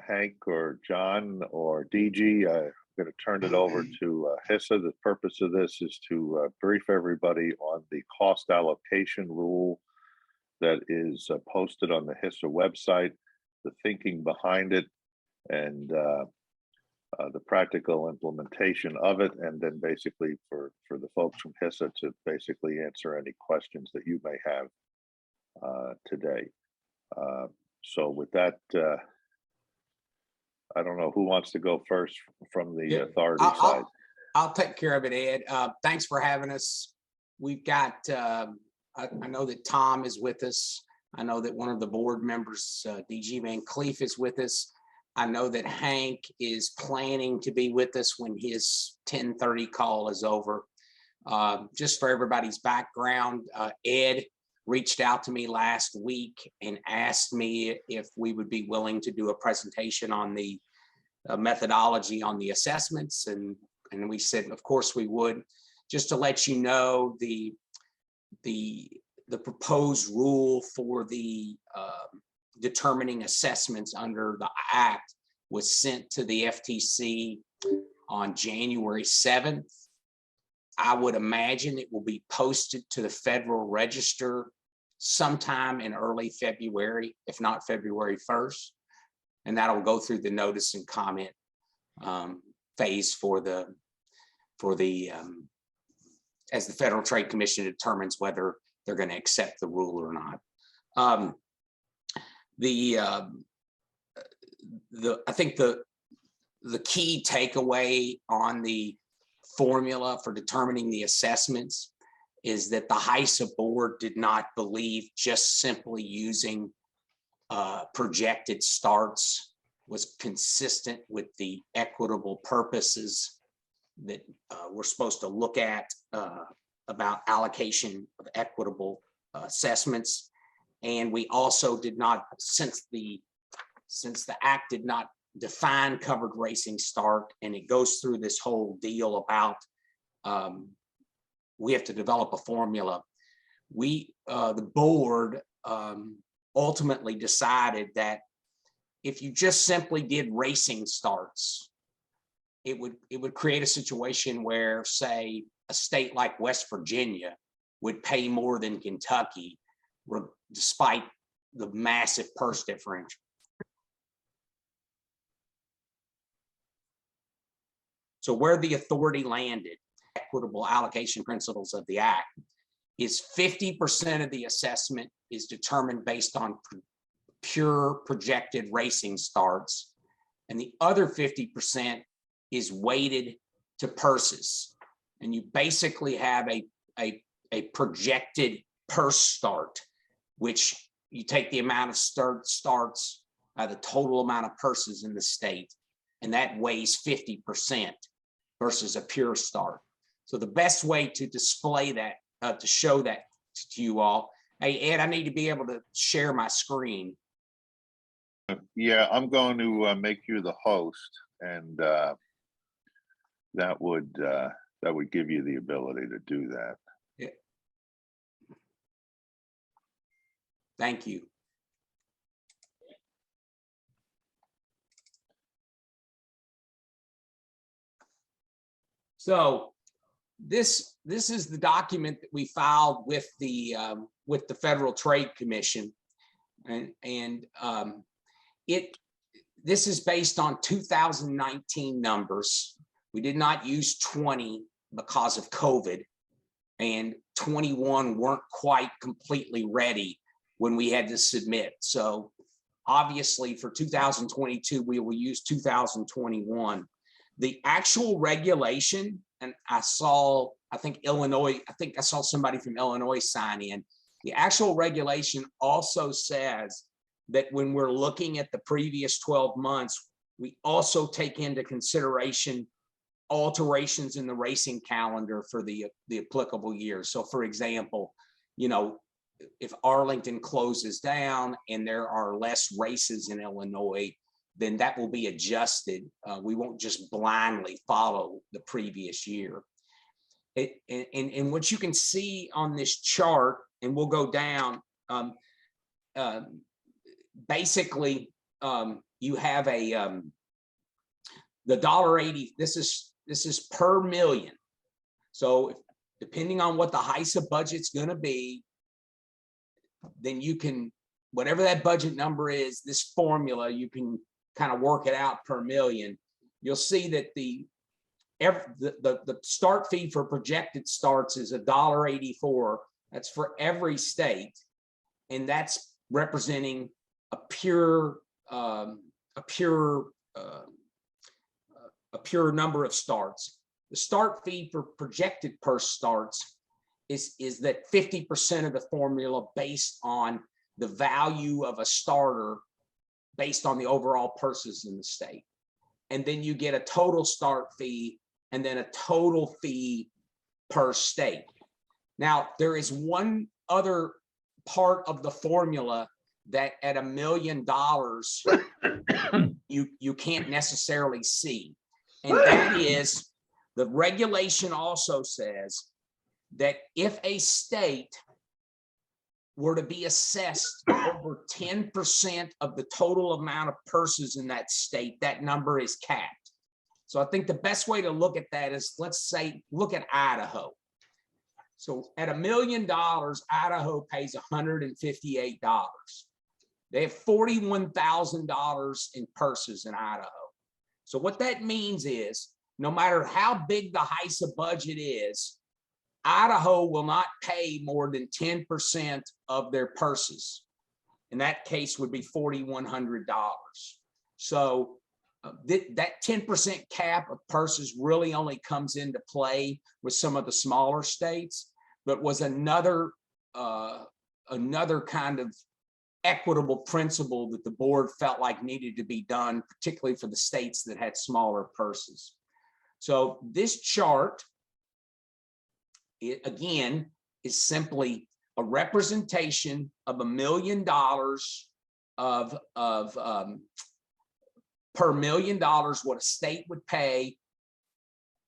Hank or John or DG, I'm going to turn it over to HISA. The purpose of this is to brief everybody on the cost allocation rule that is posted on the HISA website, the thinking behind it, and the practical implementation of it, and then basically for the folks from HISA to basically answer any questions that you may have today. So with that, I don't know who wants to go first from the authority side. I'll take care of it, Ed. Thanks for having us. We've got, I know that Tom is with us. I know that one of the board members, DG Van Cleef, is with us. I know that Hank is planning to be with us when his 10:30 call is over. Just for everybody's background, Ed reached out to me last week and asked me if we would be willing to do a presentation on the methodology on the assessments, and we said of course we would. Just to let you know, the proposed rule for the determining assessments under the Act was sent to the FTC on January 7th. I would imagine it will be posted to the Federal Register sometime in early February, if not February 1st. And that'll go through the notice and comment phase as the Federal Trade Commission determines whether they're going to accept the rule or not. I think the key takeaway on the formula for determining the assessments is that the HISA board did not believe just simply using projected starts was consistent with the equitable purposes that we're supposed to look at about allocation of equitable assessments. And we also did not, since the Act did not define covered racing start, and it goes through this whole deal about we have to develop a formula. The board ultimately decided that if you just simply did racing starts, it would create a situation where, say, a state like West Virginia would pay more than Kentucky, despite the massive purse differential. So where the authority landed, equitable allocation principles of the Act, is 50% of the assessment is determined based on pure projected racing starts, and the other 50% is weighted to purses. And you basically have a projected purse start, which you take the amount of starts by the total amount of purses in the state, and that weighs 50% versus a pure start. So the best way to display that, to show that to you all, hey Ed, I need to be able to share my screen. Yeah, I'm going to make you the host, and that would give you the ability to do that. Yeah. Thank you. So this is the document that we filed with the Federal Trade Commission, and this is based on 2019 numbers. We did not use 20 because of COVID, and 21 weren't quite completely ready when we had to submit. So obviously for 2022, we will use 2021. The actual regulation, and I think Illinois, I saw somebody from Illinois sign in. The actual regulation also says that when we're looking at the previous 12 months, we also take into consideration alterations in the racing calendar for the applicable years. So for example, if Arlington closes down and there are less races in Illinois, then that will be adjusted. We won't just blindly follow the previous year. And what you can see on this chart, and we'll go down, basically you have a the $1.80. This is per million. So depending on what the HISA budget's going to be, then you can, whatever that budget number is, this formula, you can kind of work it out per million. You'll see that the start fee for projected starts is $1.84. That's for every state, and that's representing a pure number of starts. The start fee for projected purse starts is that 50% of the formula based on the value of a starter based on the overall purses in the state. And then you get a total start fee and then a total fee per state. Now, there is one other part of the formula that at $1 million, you can't necessarily see. And that is, the regulation also says that if a state were to be assessed over 10% of the total amount of purses in that state, that number is capped. So I think the best way to look at that is, let's say, look at Idaho. So at $1 million, Idaho pays $158. They have $41,000 in purses in Idaho. So what that means is, no matter how big the HISA budget is, Idaho will not pay more than 10% of their purses. In that case would be $4,100. So that 10% cap of purses really only comes into play with some of the smaller states, but was another kind of equitable principle that the board felt like needed to be done, particularly for the states that had smaller purses. So this chart, it again is simply a representation of $1 million of per $1 million what a state would pay,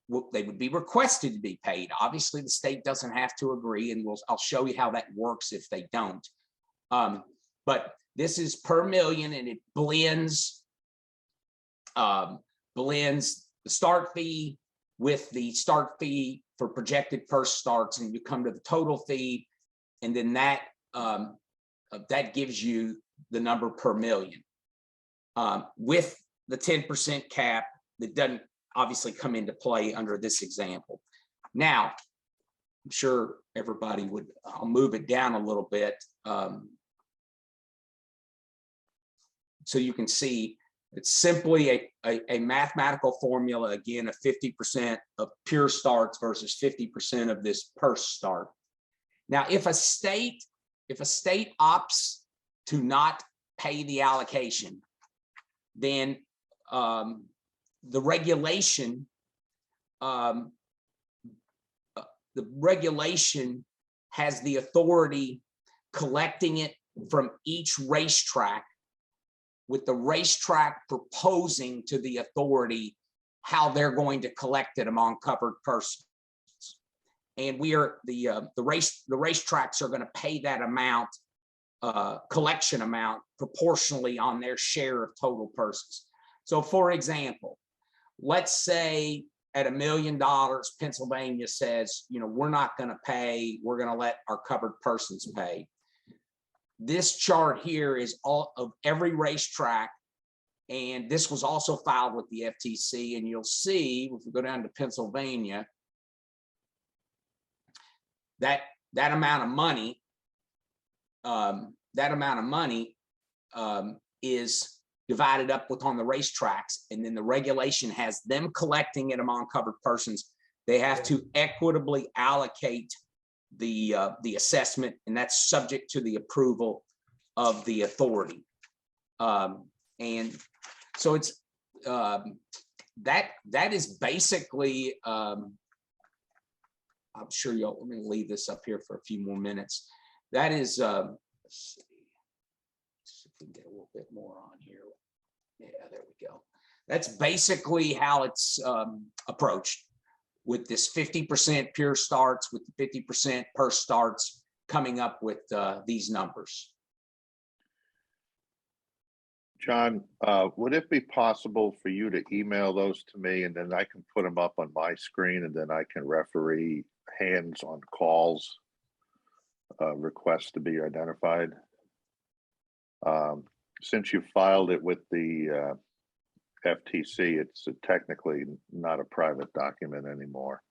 what they would be requested to be paid. Obviously, the state doesn't have to agree, and I'll show you how that works if they don't. But this is per million, and it blends the start fee with the start fee for projected purse starts, and you come to the total fee, and then that gives you the number per million. With the 10% cap that doesn't obviously come into play under this example. Now, I'm sure everybody would, I'll move it down a little bit so you can see it's simply a mathematical formula, again, of 50% of pure starts versus 50% of this purse start. Now, if a state opts to not pay the allocation, then the regulation has the authority collecting it from each racetrack, with the racetrack proposing to the authority how they're going to collect it among covered persons. And we are the racetracks are going to pay that amount, collection amount, proportionally on their share of total purses. So for example, let's say at $1 million, Pennsylvania says, you know, we're not going to pay, we're going to let our covered persons pay. This chart here is all of every racetrack, and this was also filed with the FTC, and you'll see, if we go down to Pennsylvania, that amount of money is divided up with on the racetracks, and then the regulation has them collecting it among covered persons. They have to equitably allocate the assessment, and that's subject to the approval of the authority. And so it's that is basically, I'm sure you'll, let me leave this up here for a few more minutes. That is, let's see if we can get a little bit more on here. Yeah, there we go. That's basically how it's approached, with this 50% pure starts, with the 50% purse starts, coming up with these numbers. John, would it be possible for you to email those to me and then I can put them up on my screen and then I can referee hands on calls, requests to be identified? Since you filed it with the FTC, it's technically not a private document anymore.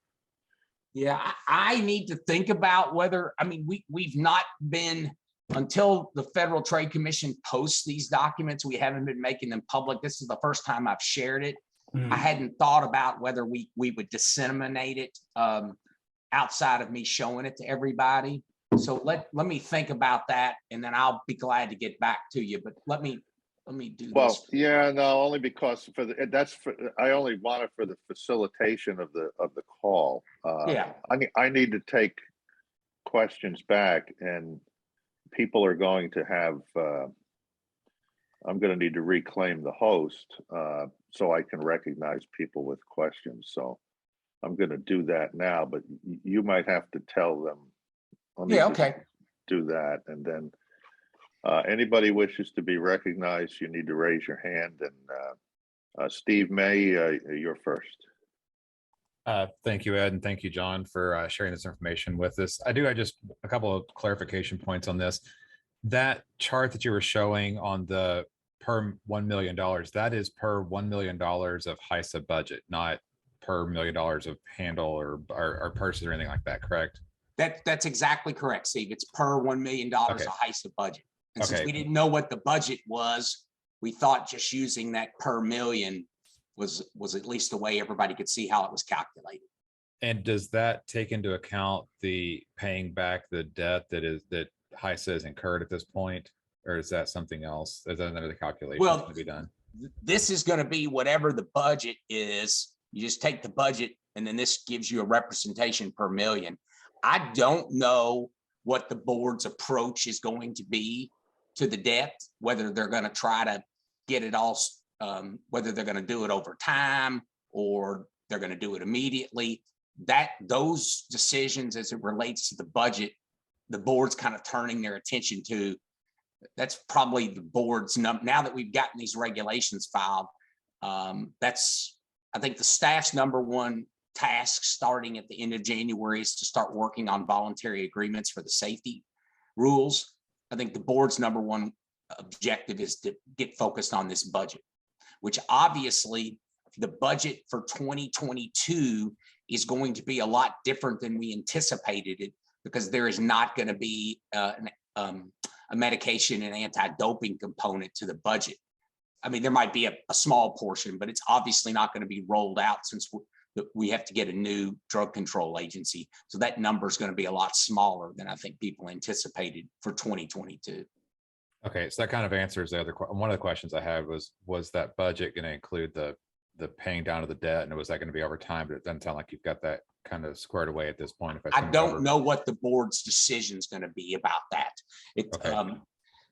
Yeah, I need to think about whether, I mean, we've not been, until the Federal Trade Commission posts these documents, we haven't been making them public. This is the first time I've shared it. I hadn't thought about whether we would disseminate it outside of me showing it to everybody. So let me think about that, and then I'll be glad to get back to you. But let me do Well, this. yeah, no, only because for the I only want it for the facilitation of the call. Yeah. I need to take questions back, and people are going to have. I'm going to need to reclaim the host so I can recognize people with questions. So I'm going to do that now, but you might have to tell them. Let me just do that, and then anybody wishes to be recognized, you need to raise your hand. And Steve May, you're first. Thank you, Ed, and thank you, John, for sharing this information with us. I just a couple of clarification points on this. That chart that you were showing on the per $1 million, that is per $1 million of HISA budget, not per $1 million of handle or purses or anything like that, correct? That's exactly correct, Steve. It's per $1 million of HISA budget. And since we didn't know what the budget was, we thought just using that per million was at least the way everybody could see how it was calculated. And does that take into account the paying back the debt that HISA has incurred at this point, or is that something else? Is that another calculation going to be done? This is going to be whatever the budget is. You just take the budget, and then this gives you a representation per million. I don't know what the board's approach is going to be to the debt, whether they're going to try to get it all, whether they're going to do it over time or they're going to do it immediately. Those decisions as it relates to the budget, the board's kind of turning their attention to. That's probably the board's now that we've gotten these regulations filed. That's, I think, the staff's #1 task starting at the end of January is to start working on voluntary agreements for the safety rules. I think the board's #1 objective is to get focused on this budget, which obviously the budget for 2022 is going to be a lot different than we anticipated it, because there is not going to be a medication and anti-doping component to the budget. I mean, there might be a small portion, but it's obviously not going to be rolled out since we have to get a new drug control agency. So that number is going to be a lot smaller than I think people anticipated for 2022. Okay, so that kind of answers the other one of the questions I had was that budget going to include the paying down of the debt, and was that going to be over time? But it doesn't sound like you've got that kind of squared away at this point. I don't know what the board's decision is going to be about that.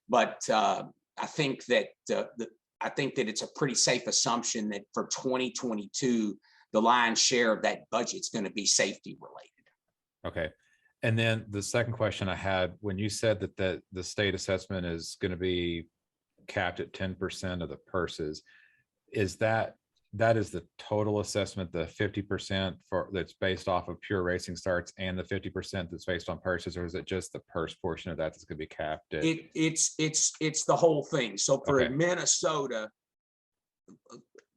But I think that it's a pretty safe assumption that for 2022, the lion's share of that budget is going to be safety related. Okay. And then the second question I had, when you said that the state assessment is going to be capped at 10% of the purses, is that is the total assessment, the 50% that's based off of pure racing starts and the 50% that's based on purses, or is it just the purse portion of that that's going to be capped at? It's the whole thing. So for Minnesota,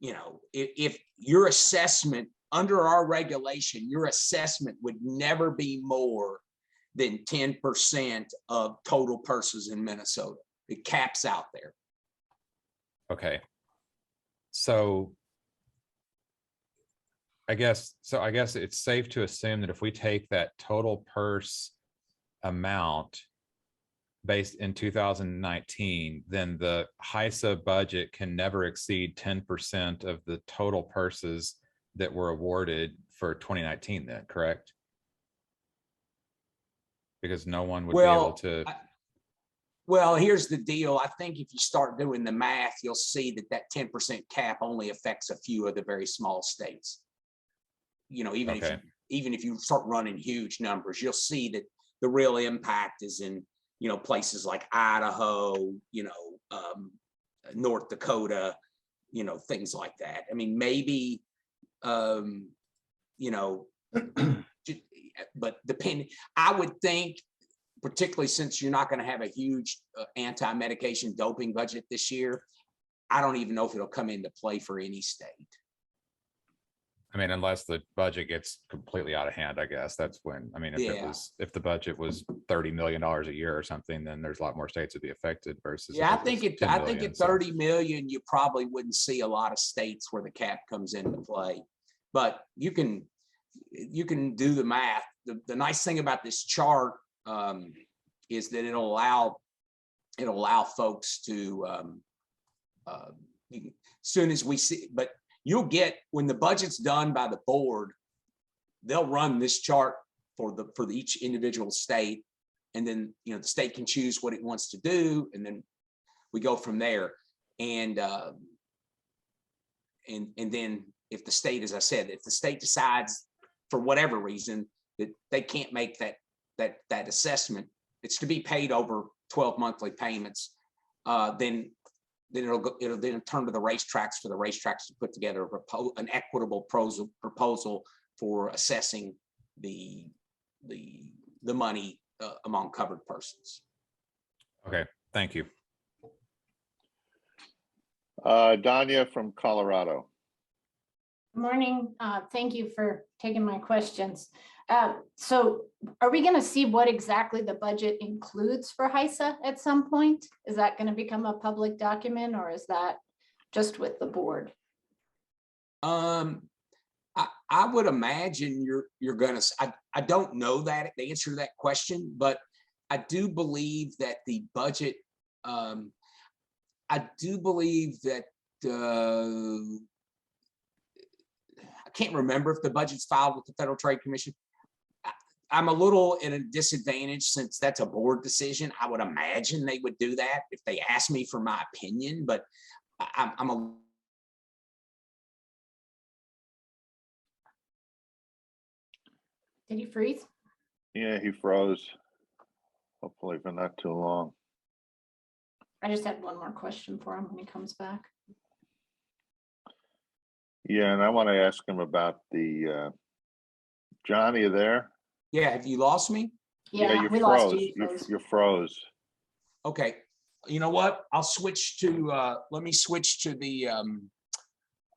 you know, if your assessment under our regulation, your assessment would never be more than 10% of total purses in Minnesota. It caps out there. Okay. So I guess it's safe to assume that if we take that total purse amount based in 2019, then the HISA budget can never exceed 10% of the total purses that were awarded for 2019 then, correct? Because no one would be able to. Well, here's the deal. I think if you start doing the math, you'll see that 10% cap only affects a few of the very small states. You know, even if you start running huge numbers, you'll see that the real impact is in, you know, places like Idaho, you know, North Dakota, you know, things like that. I mean, maybe, you know, but depending, I would think, particularly since you're not going to have a huge anti-medication doping budget this year, I don't even know if it'll come into play for any state. I mean, unless the budget gets completely out of hand, I guess that's when, I mean, if the budget was $30 million a year or something, then there's a lot more states would be affected versus. Yeah, I think at 30 so. million, you probably wouldn't see a lot of states where the cap comes into play, but you can do the math. The nice thing about this chart is that it'll allow folks to soon as we see, but you'll get, when the budget's done by the board, they'll run this chart for each individual state, and then, you know, the state can choose what it wants to do, and then we go from there. And then if the state, as I said, if the state decides for whatever reason that they can't make that assessment, it's to be paid over 12 monthly payments, then it'll then turn to the racetracks for the racetracks to put together an equitable proposal for assessing the money among covered persons. Okay, thank you. Danya from Colorado. Good morning. Thank you for taking my questions. So are we going to see what exactly the budget includes for HISA at some point? Is that going to become a public document, or is that just with the board? I would imagine you're going to, I don't know the answer to that question, but I do believe that the budget, I do believe that I can't remember if the budget's filed with the Federal Trade Commission. I'm a little in a disadvantage since that's a board decision. I would imagine they would do that if they asked me for my opinion, but I'm a. Did he freeze? Yeah, he froze. Hopefully for not too long. I just had one more question for him when he comes back. Yeah, and I want to ask him about the, John, are you there? Yeah, have you lost me? Yeah, you we froze. lost you. You froze. Okay, you know what? I'll switch to, let me switch to the,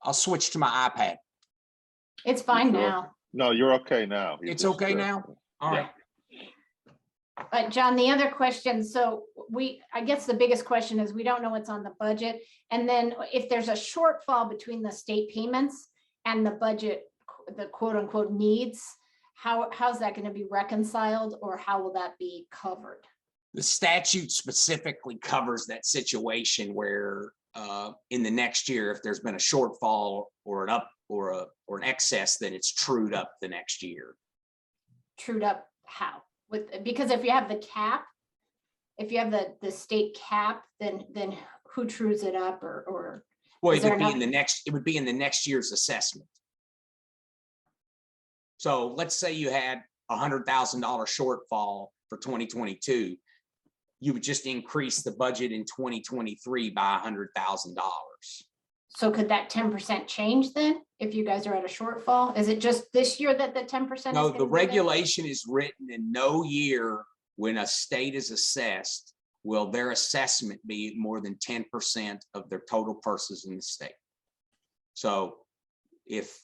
I'll switch to my iPad. It's fine Sure. now. No, you're okay now. It's okay now? All right. But John, the other question, so I guess the biggest question is we don't know what's on the budget. And then if there's a shortfall between the state payments and the budget, the quote unquote needs, how's that going to be reconciled, or how will that be covered? The statute specifically covers that situation where in the next year, if there's been a shortfall or an up or an excess, then it's trued up the next year. Trued up how? Because if you have the cap, if you have the state cap, then who trues it up, or well, it would be in the next year's assessment. So let's say you had $100,000 shortfall for 2022, you would just increase the budget in 2023 by $100,000. So could that 10% change then if you guys are at a shortfall? Is it just this year that the 10%? No, the regulation is written in no year when a state is assessed will their assessment be more than 10% of their total persons in the state. So if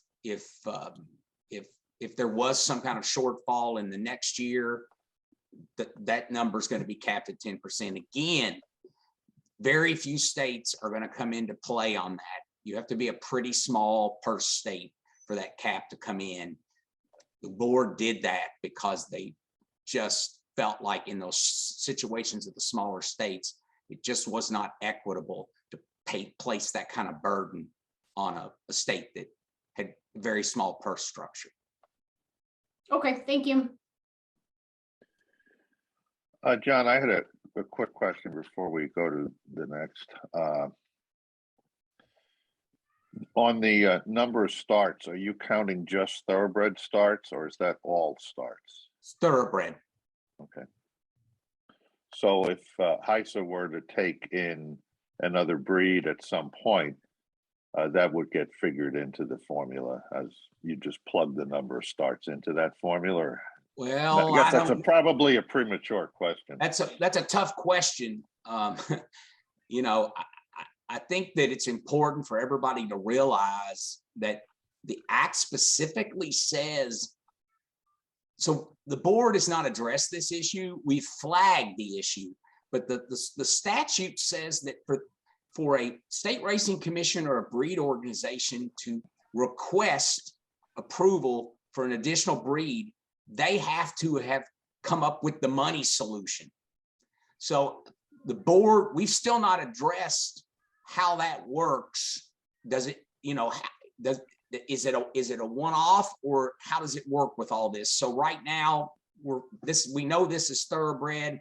there was some kind of shortfall in the next year, that number is going to be capped at 10%. Again, very few states are going to come into play on that. You have to be a pretty small per state for that cap to come in. The board did that because they just felt like in those situations of the smaller states, it just was not equitable to place that kind of burden on a state that had very small purse structure. Okay, thank you. John, I had a quick question before we go to the next. On the number of starts, are you counting just thoroughbred starts, or is that all starts? It's thoroughbred. Okay. So if HISA were to take in another breed at some point, that would get figured into the formula as you just plug the number of starts into that formula. Well, I guess that's probably a premature question. That's a tough question. You know, I think that it's important for everybody to realize that the act specifically says, so the board has not addressed this issue. We've flagged the issue, but the statute says that for a state racing commission or a breed organization to request approval for an additional breed, they have to have come up with the money solution. So the board, we've still not addressed how that works. Does it, you know, is it a one-off, or how does it work with all this? So right now we know this is thoroughbred.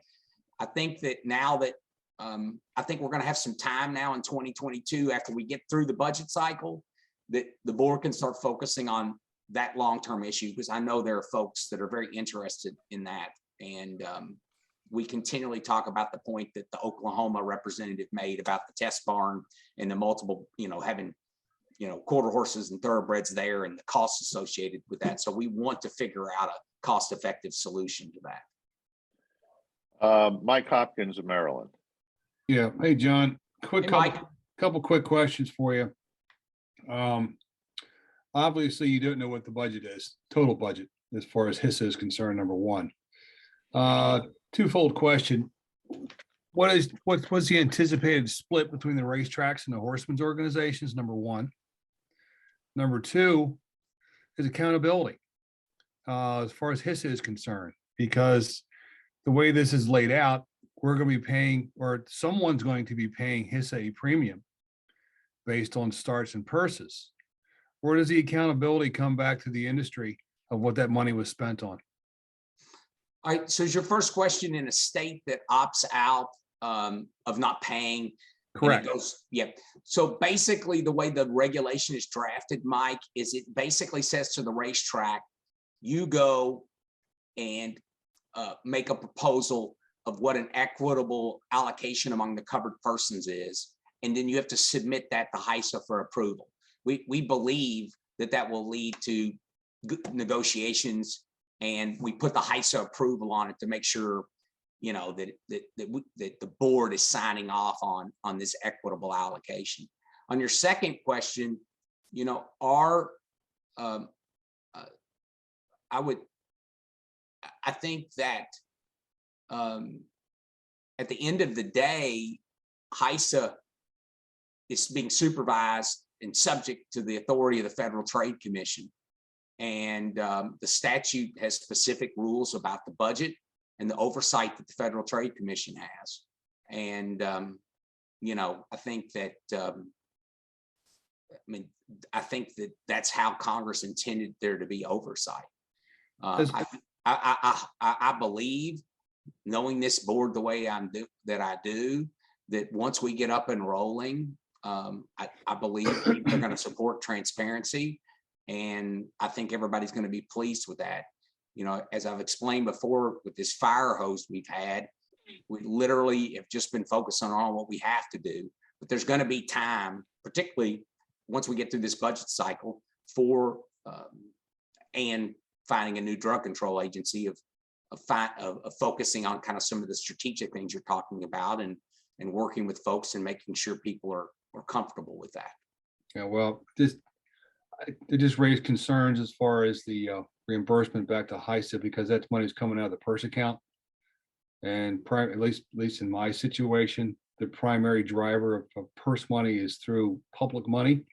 I think that now that I think we're going to have some time now in 2022 after we get through the budget cycle that the board can start focusing on that long-term issue, because I know there are folks that are very interested in that. And we continually talk about the point that the Oklahoma representative made about the test barn and the multiple, you know, having, you know, quarter horses and thoroughbreds there and the costs associated with that. So we want to figure out a cost-effective solution to that. Mike Hopkins of Maryland. Yeah. Hey, John, Mike. couple quick questions for you. Obviously you don't know what the budget is, total budget, as far as HISA is concerned, number one. Twofold question. What's the anticipated split between the racetracks and the horsemen's organizations, number one? Number two is accountability, as far as HISA is concerned, because the way this is laid out, we're going to be paying, or someone's going to be paying HISA a premium based on starts and purses. Where does the accountability come back to the industry of what that money was spent on? All right, so is your first question in a state that opts out of not paying? Correct. Yeah. So basically the way the regulation is drafted, Mike, is it basically says to the racetrack, you go and make a proposal of what an equitable allocation among the covered persons is, and then you have to submit that to HISA for approval. We believe that that will lead to good negotiations, and we put the HISA approval on it to make sure, you know, that the board is signing off on this equitable allocation. On your second question, you know, I think that at the end of the day, HISA is being supervised and subject to the authority of the Federal Trade Commission. And the statute has specific rules about the budget and the oversight that the Federal Trade Commission has. And, you know, I think that, I think that that's how Congress intended there to be oversight. I believe, knowing this board the way I do, that once we get up and rolling, I believe they're going to support transparency, and I think everybody's going to be pleased with that. You know, as I've explained before, with this fire hose we've had, we literally have just been focusing on what we have to do. But there's going to be time, particularly once we get through this budget cycle, for and finding a new drug control agency of focusing on kind of some of the strategic things you're talking about, and working with folks and making sure people are comfortable with that. Yeah, well, it just raised concerns as far as the reimbursement back to HISA, because that money's coming out of the purse account. And at least in my situation, the primary driver of purse money is through public money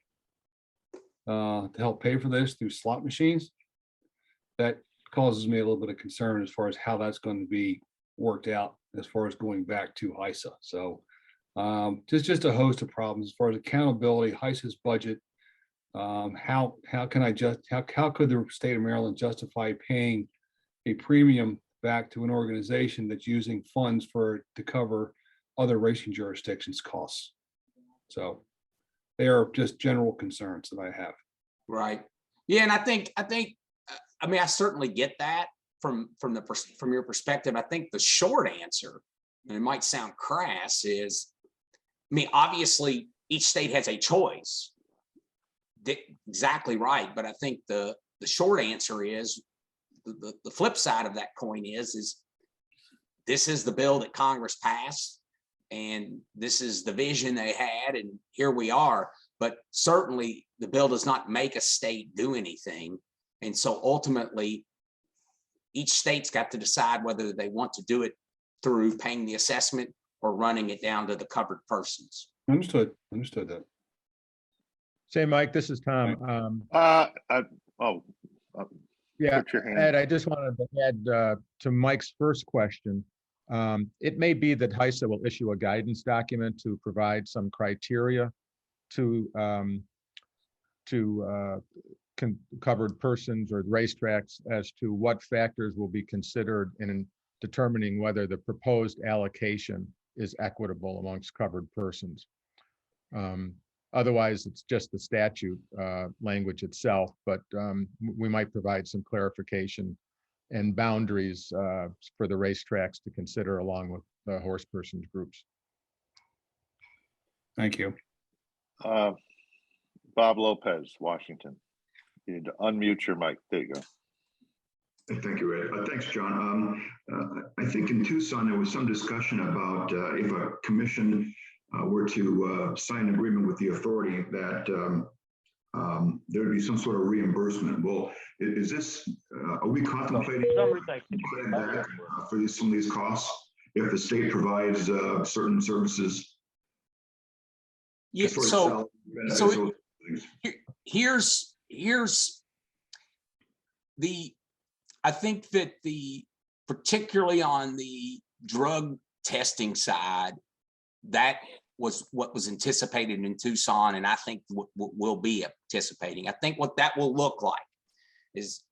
to help pay for this through slot machines. That causes me a little bit of concern as far as how that's going to be worked out as far as going back to HISA. So just a host of problems as far as accountability, HISA's budget. How could the state of Maryland justify paying a premium back to an organization that's using funds to cover other racing jurisdictions' costs? So they are just general concerns that I have. Right. Yeah, and I think I mean, I certainly get that from your perspective. I think the short answer, and it might sound crass, is mean, obviously, each state has a choice. Exactly right, but I think the short answer is the flip side of that coin is this is the bill that Congress passed, and this is the vision they had, and here we are. But certainly, the bill does not make a state do anything, and so ultimately, each state's got to decide whether they want to do it through paying the assessment or running it down to the covered persons. Understood that. Say, Mike, this is Tom. Yeah, Put your hand. Ed, I just wanted to add to Mike's first question. It may be that HISA will issue a guidance document to provide some criteria to covered persons or racetracks as to what factors will be considered in determining whether the proposed allocation is equitable amongst covered persons. Otherwise, it's just the statute language itself, but we might provide some clarification and boundaries for the racetracks to consider along with the horse persons groups. Thank you. Bob Lopez, Washington. You need to unmute your mic. There you go. Thank you, Ed. Thanks, John. I think in Tucson, there was some discussion about if a commission were to sign an agreement with the authority that there would be some sort of reimbursement. Well, is this, are we contemplating back for some of these costs if the state provides certain services? Yeah, so here's the, I think that particularly on the drug testing side, that was what was anticipated in Tucson, and I think will be anticipating. I think what that will look like is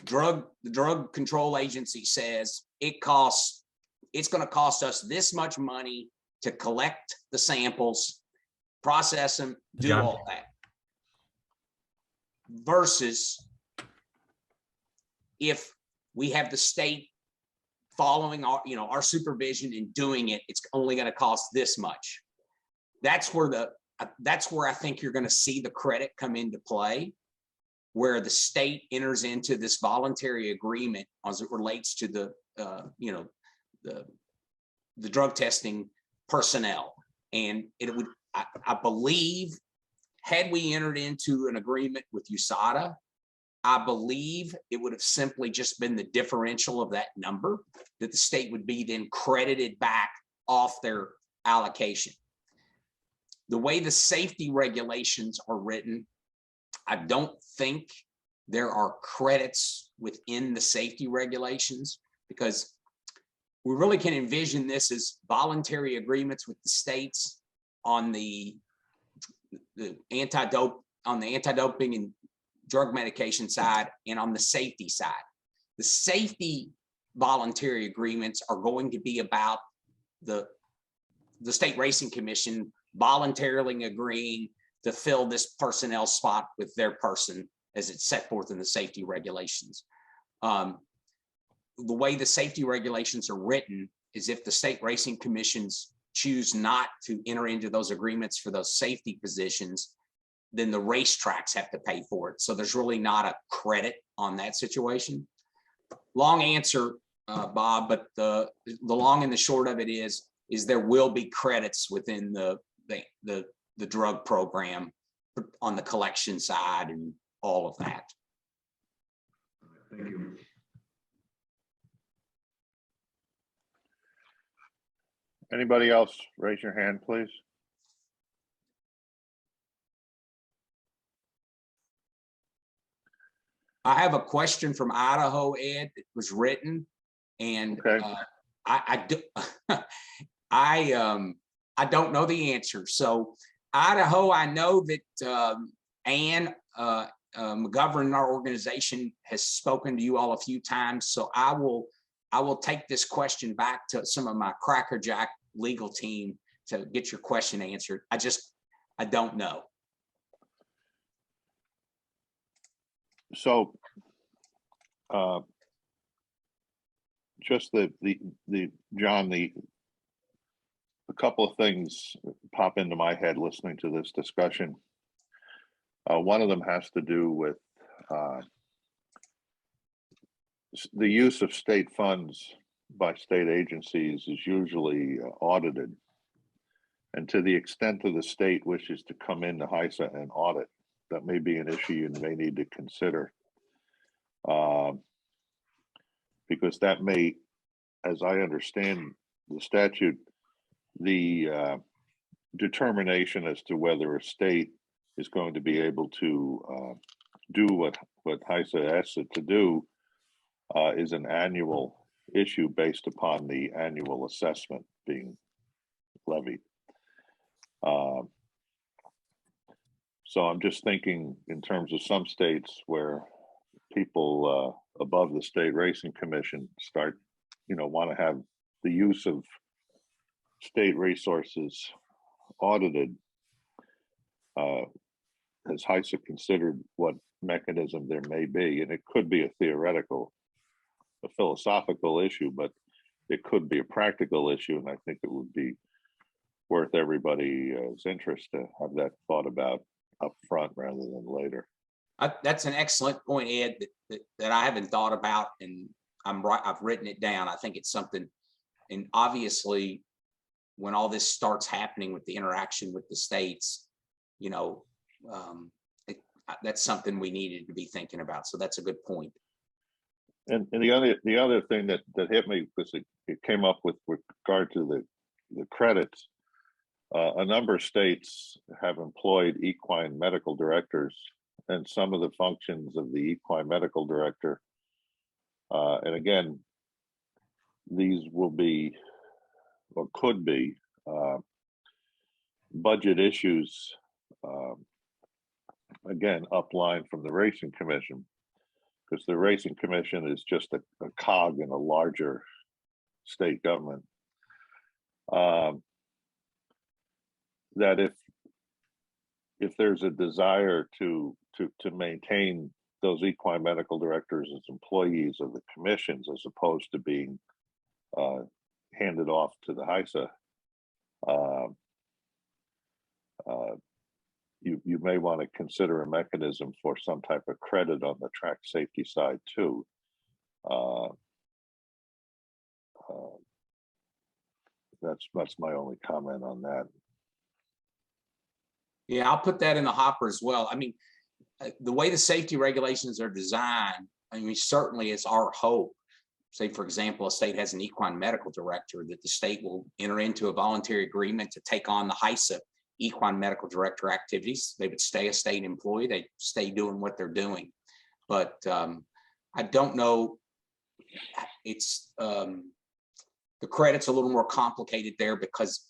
the drug control agency says it's going to cost us this much money to collect the samples, process them, do all that. Versus if we have the state following our supervision and doing it, it's only going to cost this much. That's where I think you're going to see the credit come into play, where the state enters into this voluntary agreement as it relates to the drug testing personnel. And it would, I believe, had we entered into an agreement with USADA, I believe it would have simply just been the differential of that number that the state would be then credited back off their allocation. The way the safety regulations are written, I don't think there are credits within the safety regulations, because we really can envision this as voluntary agreements with the states on the anti-doping and drug medication side, and on the safety side. The safety voluntary agreements are going to be about the State Racing Commission voluntarily agreeing to fill this personnel spot with their person as it's set forth in the safety regulations. The way the safety regulations are written is if the State Racing Commissions choose not to enter into those agreements for those safety positions, then the racetracks have to pay for it. So there's really not a credit on that situation. Long answer, Bob, but the long and the short of it is there will be credits within the drug program on the collection side and all of that. Thank you. Anybody else? Raise your hand, please. I have a question from Idaho, Ed. It was written, and okay. I don't know the answer. So Idaho, I know that Ann McGovern in our organization has spoken to you all a few times. So I will take this question back to some of my crackerjack legal team to get your question answered. I don't know. So just John, the couple of things pop into my head listening to this discussion. One of them has to do with the use of state funds by state agencies is usually audited. And to the extent that the state wishes to come into HISA and audit, that may be an issue you may need to consider. Because that may, as I understand the statute, the determination as to whether a state is going to be able to do what HISA asks it to do is an annual issue based upon the annual assessment being levied. So I'm just thinking in terms of some states where people above the state racing commission start, want to have the use of state resources audited. Has HISA considered what mechanism there may be? And it could be a philosophical issue, but it could be a practical issue. And I think it would be worth everybody's interest to have that thought about up front rather than later. That's an excellent point, Ed, that I haven't thought about, and I've written it down. I think it's something, and obviously when all this starts happening with the interaction with the states, that's something we needed to be thinking about. So that's a good point. And the other thing that hit me, because it came up with regard to the credits, a number of states have employed equine medical directors, and some of the functions of the equine medical director, and again, these will be or could be budget issues, again, upline from the Racing Commission, because the Racing Commission is just a cog in a larger state government. That if there's a desire to maintain those equine medical directors as employees of the commissions as opposed to being handed off to the HISA, you may want to consider a mechanism for some type of credit on the track safety side too. That's my only comment on that. Yeah, I'll put that in the hopper as well. I mean, the way the safety regulations are designed, I mean, certainly it's our hope. Say, for example, a state has an equine medical director, that the state will enter into a voluntary agreement to take on the HISA equine medical director activities. They would stay a state employee, they stay doing what they're doing. But I don't know, it's the credit's a little more complicated there, because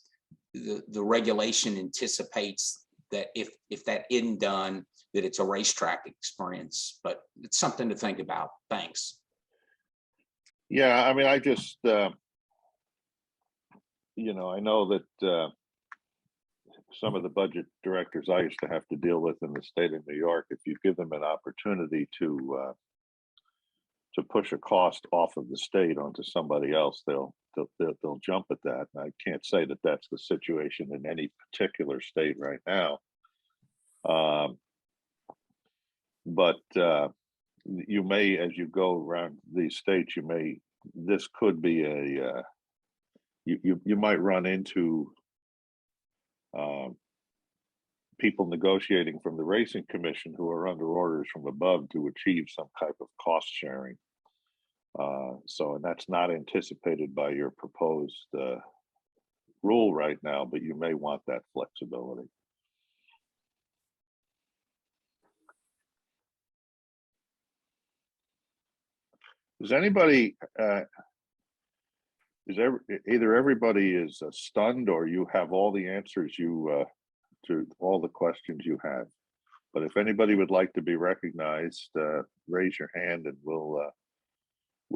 the regulation anticipates that if that isn't done, that it's a racetrack experience. But it's something to think about. Thanks. Yeah, I mean, I just I know that some of the budget directors I used to have to deal with in the state of New York, if you give them an opportunity to push a cost off of the state onto somebody else, they'll jump at that. And I can't say that that's the situation in any particular state right now, but you may, as you go around these states, this could be you might run into people negotiating from the Racing Commission who are under orders from above to achieve some type of cost sharing. And that's not anticipated by your proposed rule right now, but you may want that flexibility. Does anybody, either everybody is stunned or you have all the answers to all the questions you have? But if anybody would like to be recognized, raise your hand and we'll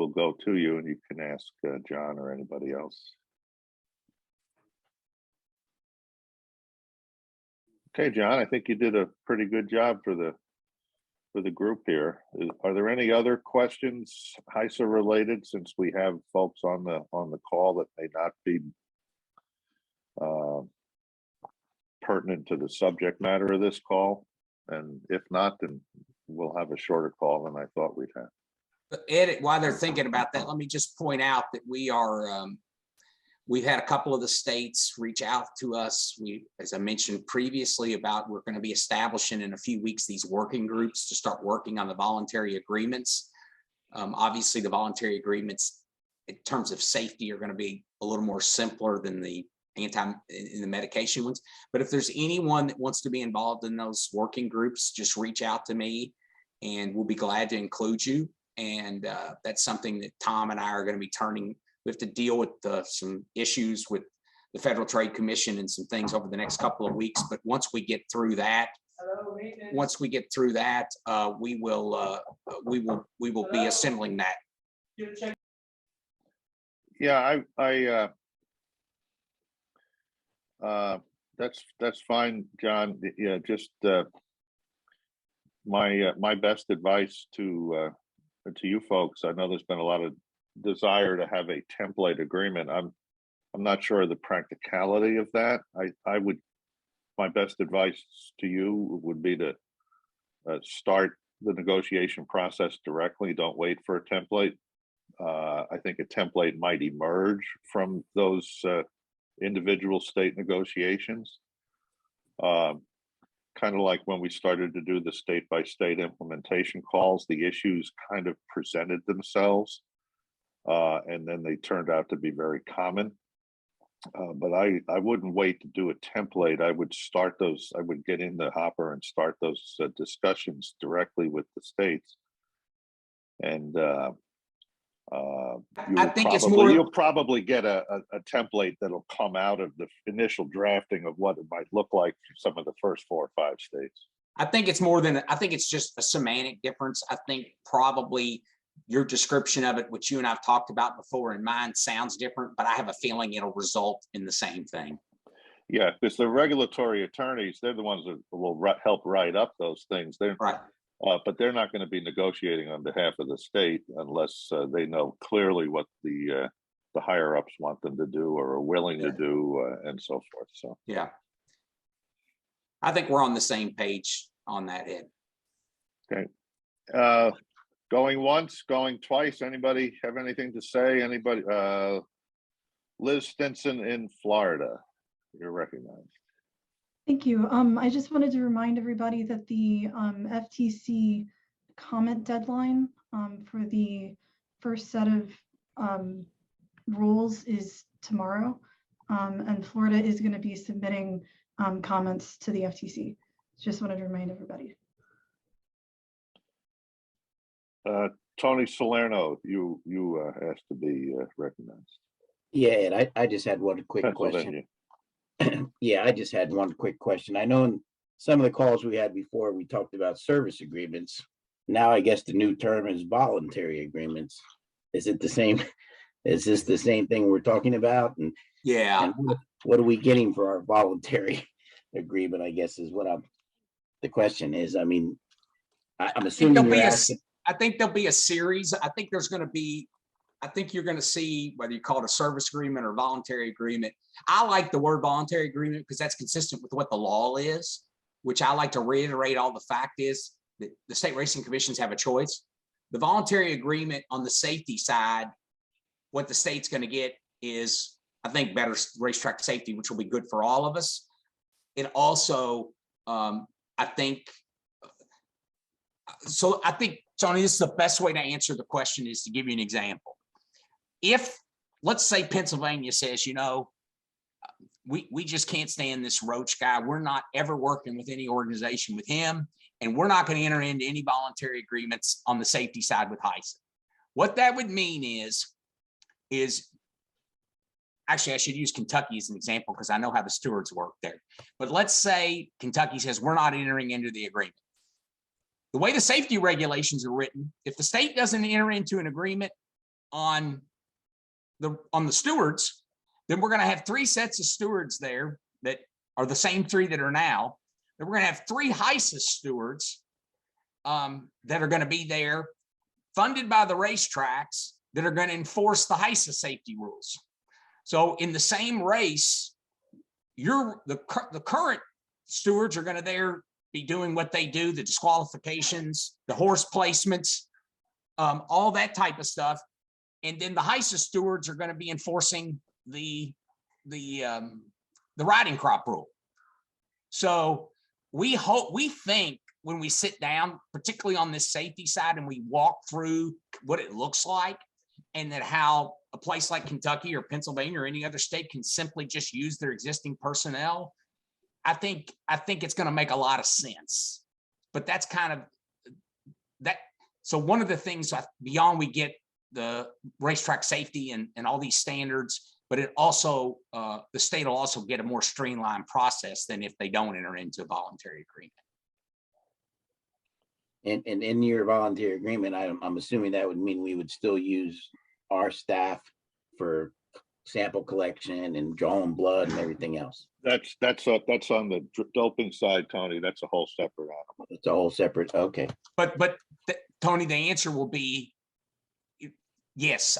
go to you, and you can ask John or anybody else. Okay, John, I think you did a pretty good job for the group here. Are there any other questions HISA related, since we have folks on the call that may not be uh, pertinent to the subject matter of this call? And if not, then we'll have a shorter call than I thought we'd have. But Ed, while they're thinking about that, let me just point out that we are, we've had a couple of the states reach out to us. We, as I mentioned previously, about we're going to be establishing in a few weeks these working groups to start working on the voluntary agreements. Obviously, the voluntary agreements in terms of safety are going to be a little more simpler than the in the medication ones. But if there's anyone that wants to be involved in those working groups, just reach out to me and we'll be glad to include you. And that's something that Tom and I are going to be turning. We have to deal with some issues with the Federal Trade Commission and some things over the next couple of weeks. But once we get through that, we will be assembling that. Yeah, that's fine, John. Yeah, just my best advice to you folks. I know there's been a lot of desire to have a template agreement. I'm not sure of the practicality of that. My best advice to you would be to start the negotiation process directly. Don't wait for a template. I think a template might emerge from those individual state negotiations. Kind of like when we started to do the state-by-state implementation calls, the issues kind of presented themselves, and then they turned out to be very common. But I wouldn't wait to do a template. I would start those, I would get in the hopper and start those discussions directly with the states. And you'll probably get a template that'll come out of the initial drafting of what it might look like for some of the first 4 or 5 states. I think it's just a semantic difference. I think probably your description of it, which you and I've talked about before, and mine sounds different, but I have a feeling it'll result in the same thing. Yeah, because the regulatory attorneys, they're the ones that will help write up those things. They're right. But they're not going to be negotiating on behalf of the state unless they know clearly what the higher ups want them to do or are willing to do, and so forth. So yeah, I think we're on the same page on that, Ed. Okay. Going once, going twice. Anybody have anything to say? Anybody? Liz Stinson in Florida, you're recognized. Thank you. I just wanted to remind everybody that the FTC comment deadline for the first set of rules is tomorrow, and Florida is going to be submitting comments to the FTC. Just wanted to remind everybody. Tony Salerno, you asked to be recognized. Yeah, and I just had one quick question. Yeah, I just had one quick question. I know in some of the calls we had before, we talked about service agreements. Now, I guess the new term is voluntary agreements. Is it the same? Is this the same thing we're talking about? And yeah, and what are we getting for our voluntary agreement? I guess is what the question is. I mean, I'm assuming you're asking. I think there'll be a series. I think there's going to be. I think you're going to see whether you call it a service agreement or voluntary agreement. I like the word voluntary agreement because that's consistent with what the law is, which I like to reiterate. All the fact is that the state racing commissions have a choice. The voluntary agreement on the safety side, what the state's going to get is, I think, better racetrack safety, which will be good for all of us. It also, I think, Tony, this is the best way to answer the question is to give you an example. If, let's say, Pennsylvania says, you know, we just can't stand this Roach guy. We're not ever working with any organization with him, and we're not going to enter into any voluntary agreements on the safety side with HISA. What that would mean is actually, I should use Kentucky as an example because I know how the stewards work there. But let's say Kentucky says we're not entering into the agreement. The way the safety regulations are written, if the state doesn't enter into an agreement on the stewards, then we're going to have 3 sets of stewards there that are the same 3 that are now. Then we're going to have 3 HISA stewards that are going to be there, funded by the racetracks, that are going to enforce the HISA safety rules. So in the same race, the current stewards are going to be doing what they do, the disqualifications, the horse placements, all that type of stuff. And then the HISA stewards are going to be enforcing the riding crop rule. So we think when we sit down, particularly on this safety side, and we walk through what it looks like, and that how a place like Kentucky or Pennsylvania or any other state can simply just use their existing personnel, I think it's going to make a lot of sense. But that's kind of that. So one of the things beyond we get the racetrack safety and all these standards, but it also the state will also get a more streamlined process than if they don't enter into a voluntary agreement. And in your voluntary agreement, I'm assuming that would mean we would still use our staff for sample collection and drawing blood and everything else. That's on the doping side, Tony. That's a whole separate animal. It's a whole separate, okay. But Tony, the answer will be yes.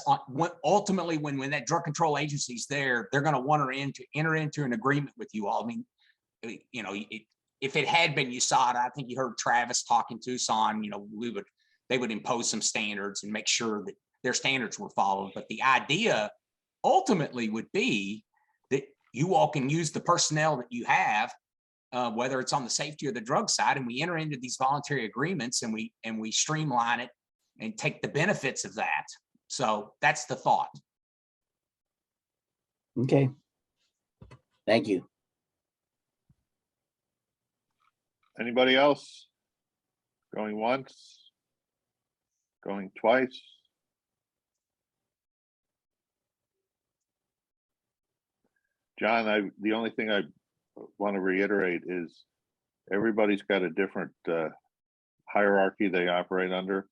Ultimately, when that drug control agency's there, they're going to want to enter into an agreement with you all. I mean, you know, if it had been USADA, I think you heard Travis talking to Son, you know, they would impose some standards and make sure that their standards were followed. But the idea ultimately would be that you all can use the personnel that you have, whether it's on the safety or the drug side, and we enter into these voluntary agreements and we streamline it and take the benefits of that. So that's the thought. Okay. Thank you. Anybody else? Going once? Going twice? John, the only thing I want to reiterate is everybody's got a different hierarchy they operate under.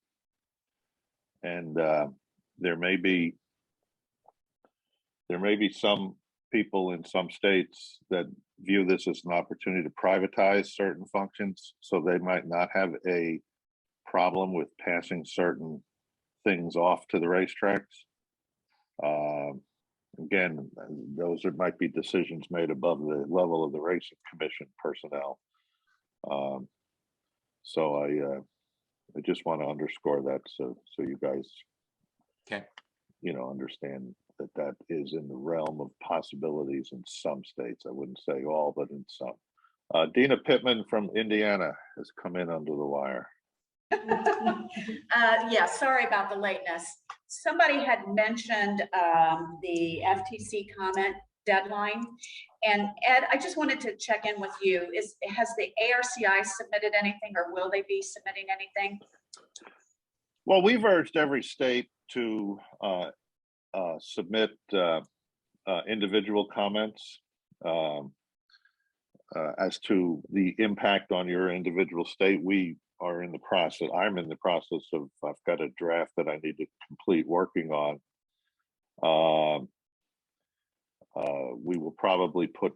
And there may be some people in some states that view this as an opportunity to privatize certain functions, so they might not have a problem with passing certain things off to the racetracks. Again, those might be decisions made above the level of the racing commission personnel. So I just want to underscore that so you guys, okay, you know, understand that is in the realm of possibilities in some states. I wouldn't say all, but in some. Dina Pittman from Indiana has come in under the wire. Yeah, sorry about the lateness. Somebody had mentioned the FTC comment deadline. And Ed, I just wanted to check in with you. Has the ARCI submitted anything, or will they be submitting anything? Well, we've urged every state to submit individual comments as to the impact on your individual state. We are in the process. I'm in the process of, I've got a draft that I need to complete working on. We will probably put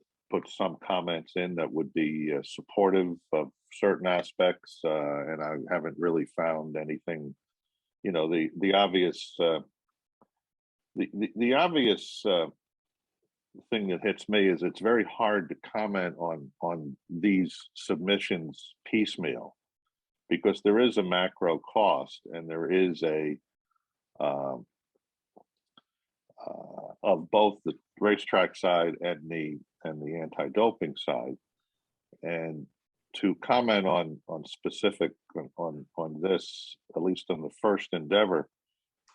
some comments in that would be supportive of certain aspects, and I haven't really found anything. You know, the obvious the obvious thing that hits me is it's very hard to comment on these submissions piecemeal, because there is a macro cost and there is a of both the racetrack side and the anti-doping side, and to comment on specific on this, at least on the first endeavor,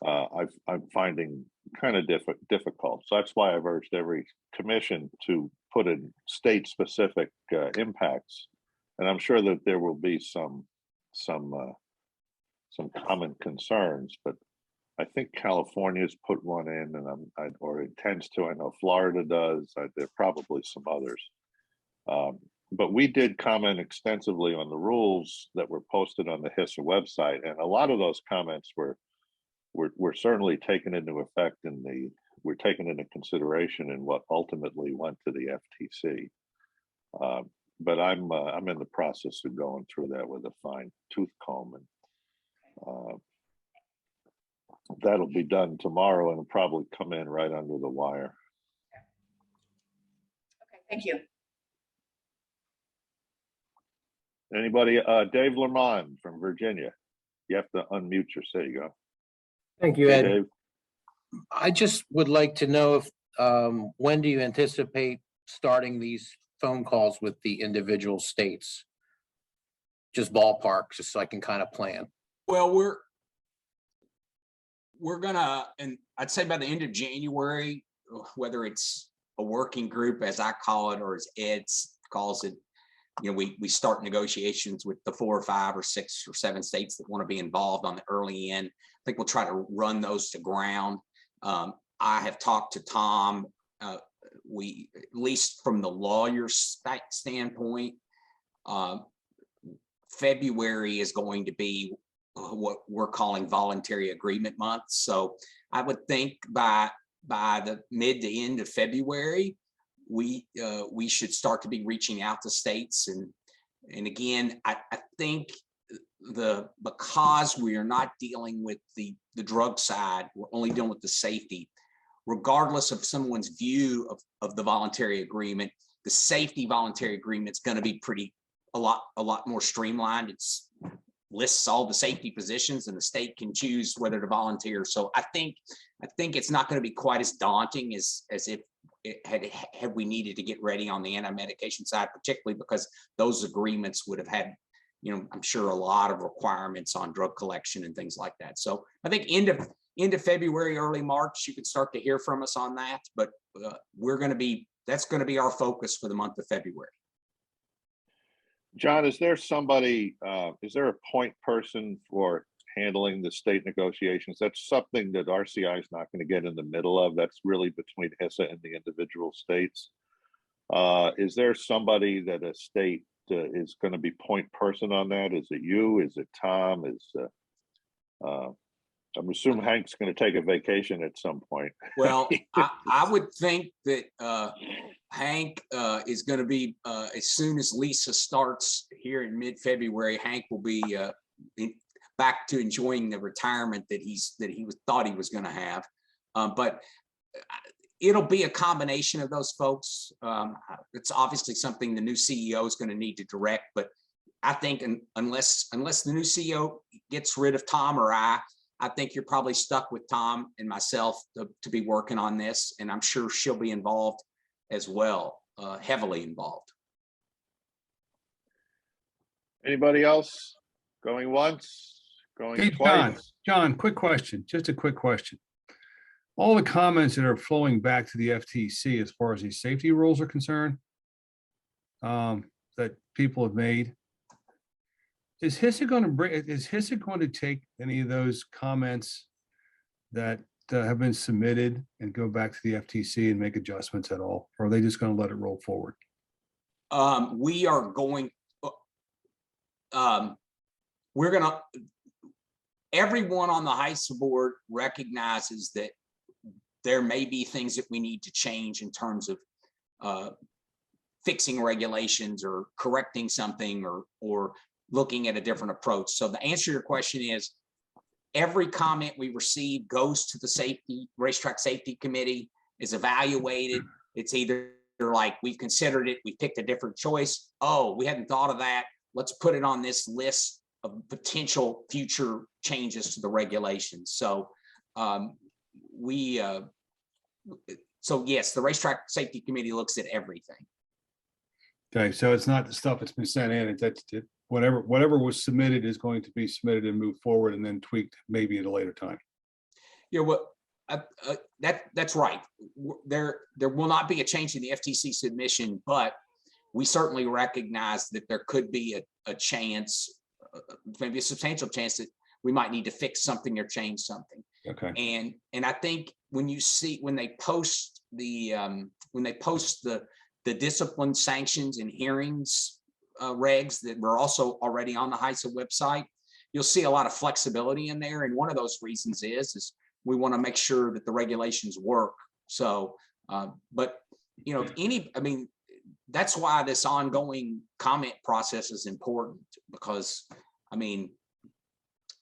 I'm finding kind of difficult. So that's why I've urged every commission to put in state-specific impacts, and I'm sure that there will be some common concerns. But I think California's put one in, and or intends to. I know Florida does. There are probably some others. But we did comment extensively on the rules that were posted on the HISA website, and a lot of those comments were certainly taken into effect were taken into consideration in what ultimately went to the FTC. But I'm in the process of going through that with a fine tooth comb, and that'll be done tomorrow, and it'll probably come in right under the wire. Okay, thank you. Anybody? Dave Lamont from Virginia. You have to unmute your. There you go. Thank you, Hey, Ed. Dave. I just would like to know if, when do you anticipate starting these phone calls with the individual states? Just ballpark, just so I can kind of plan. Well, we're gonna, and I'd say by the end of January, whether it's a working group, as I call it, or as Ed calls it, you know, we start negotiations with the 4 or 5 or 6 or 7 states that want to be involved on the early end. I think we'll try to run those to ground. I have talked to Tom. We, at least from the lawyer's standpoint, February is going to be what we're calling voluntary agreement month. So I would think by the mid to end of February, we should start to be reaching out to states. And again, I think because we are not dealing with the drug side, we're only dealing with the safety. Regardless of someone's view of the voluntary agreement, the safety voluntary agreement is going to be a lot more streamlined. It's lists all the safety positions, and the state can choose whether to volunteer. So I think it's not going to be quite as daunting as if it had we needed to get ready on the anti-medication side, particularly because those agreements would have had, you know, I'm sure a lot of requirements on drug collection and things like that. So I think end of February, early March, you could start to hear from us on that. But that's going to be our focus for the month of February. John, is there somebody, is there a point person for handling the state negotiations? That's something that RCI is not going to get in the middle of. That's really between HISA and the individual states. Is there somebody that a state is going to be point person on that? Is it you? Is it Tom? I'm assuming Hank's going to take a vacation at some point. Well, I would think that Hank is going to be, as soon as Lisa starts here in mid-February, Hank will be back to enjoying the retirement that he thought he was going to have. But it'll be a combination of those folks. It's obviously something the new CEO is going to need to direct, but I think unless the new CEO gets rid of Tom or I think you're probably stuck with Tom and myself to be working on this, and I'm sure she'll be involved as well, heavily involved. Anybody else going once, going Hey, twice? John, quick question, just a quick question. All the comments that are flowing back to the FTC as far as these safety rules are concerned, that people have made, is HISA going to take any of those comments that have been submitted and go back to the FTC and make adjustments at all? Or are they just going to let it roll forward? We are going, everyone on the HISA board recognizes that there may be things that we need to change in terms of fixing regulations or correcting something or looking at a different approach. So the answer to your question is every comment we receive goes to the racetrack safety committee, is evaluated. It's either like we've considered it, we picked a different choice. Oh, we hadn't thought of that. Let's put it on this list of potential future changes to the regulations. So so yes, the racetrack safety committee looks at everything. Okay, so it's not the stuff that's been sent in, it's whatever was submitted is going to be submitted and moved forward and then tweaked maybe at a later time. Yeah, well, that's right. There will not be a change in the FTC submission, but we certainly recognize that there could be a chance, maybe a substantial chance that we might need to fix something or change something. Okay. And I think when they post the discipline sanctions and hearings regs that were also already on the HISA website, you'll see a lot of flexibility in there. And one of those reasons is we want to make sure that the regulations work. So, but you know, that's why this ongoing comment process is important, because I mean,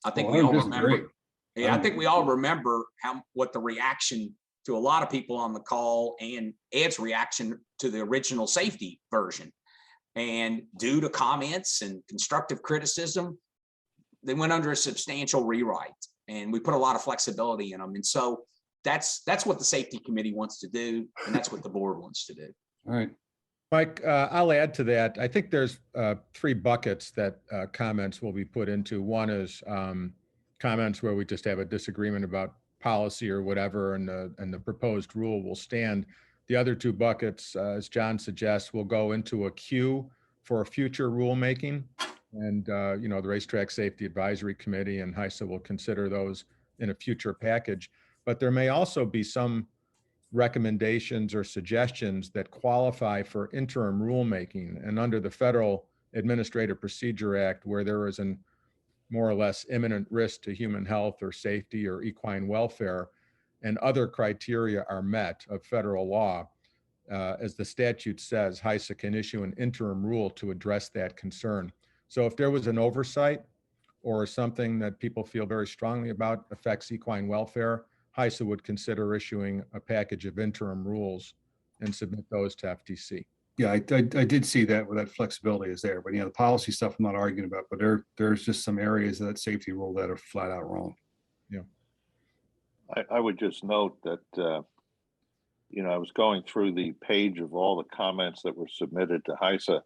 I think we all remember. Yeah, I think we all remember what the reaction to a lot of people on the call and Ed's reaction to the original safety version. And due to comments and constructive criticism, they went under a substantial rewrite, and we put a lot of flexibility in them. And so that's what the safety committee wants to do, and that's what the board wants to do. All right. Mike, I'll add to that. I think there's 3 buckets that comments will be put into. One is comments where we just have a disagreement about policy or whatever, and the proposed rule will stand. The other 2 buckets, as John suggests, will go into a queue for future rulemaking. And, the Racetrack Safety Advisory Committee and HISA will consider those in a future package. But there may also be some recommendations or suggestions that qualify for interim rulemaking. And under the Federal Administrative Procedure Act, where there is an more or less imminent risk to human health or safety or equine welfare, and other criteria are met of federal law, as the statute says, HISA can issue an interim rule to address that concern. So if there was an oversight or something that people feel very strongly about affects equine welfare, HISA would consider issuing a package of interim rules and submit those to FTC. Yeah, I did see that, where that flexibility is there, but the policy stuff I'm not arguing about, but there's just some areas of that safety rule that are flat out wrong. Yeah. I would just note that, I was going through the page of all the comments that were submitted to HISA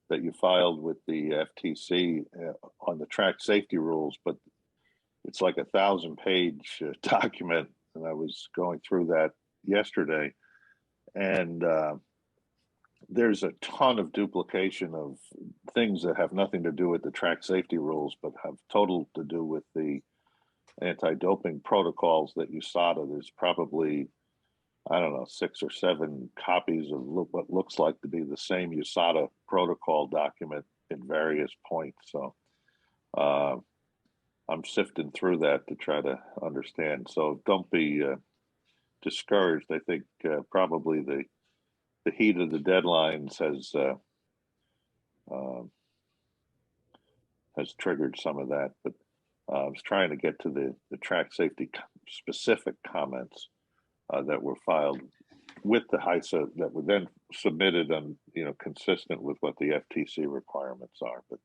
that you filed with the FTC on the track safety rules, but it's like a 1,000-page document, and I was going through that yesterday, and there's a ton of duplication of things that have nothing to do with the track safety rules, but have total to do with the anti-doping protocols that USADA. There's probably, I don't know, 6 or 7 copies of what looks like to be the same USADA protocol document in various points. So I'm sifting through that to try to understand. So don't be discouraged. I think probably the heat of the deadlines has triggered some of that. But I was trying to get to the track safety specific comments that were filed with the HISA that were then submitted and consistent with what the FTC requirements are. But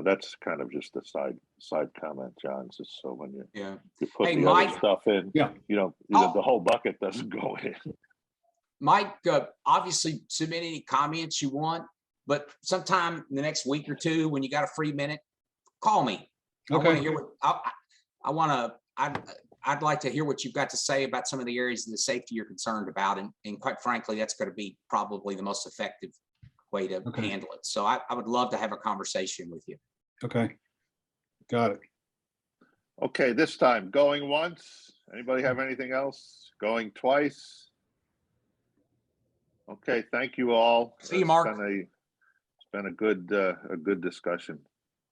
that's kind of just a side comment, John. Just so when you put the other stuff in, the whole bucket doesn't go in. Mike, obviously submit any comments you want, but sometime in the next week or 2, when you got a free minute, call me. Okay. I want to hear I'd like to hear what you've got to say about some of the areas of the safety you're concerned about. And quite frankly, that's going to be probably the most effective way to handle it. So I would love to have a conversation with you. Okay. Got it. Okay, this time going once. Anybody have anything else? Going twice? Okay, thank you all. See you, Mark. It's been a good discussion.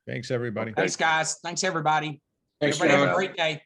Thanks, everybody. Thanks, guys. Thanks, everybody. Thanks, Everybody have a John. great day.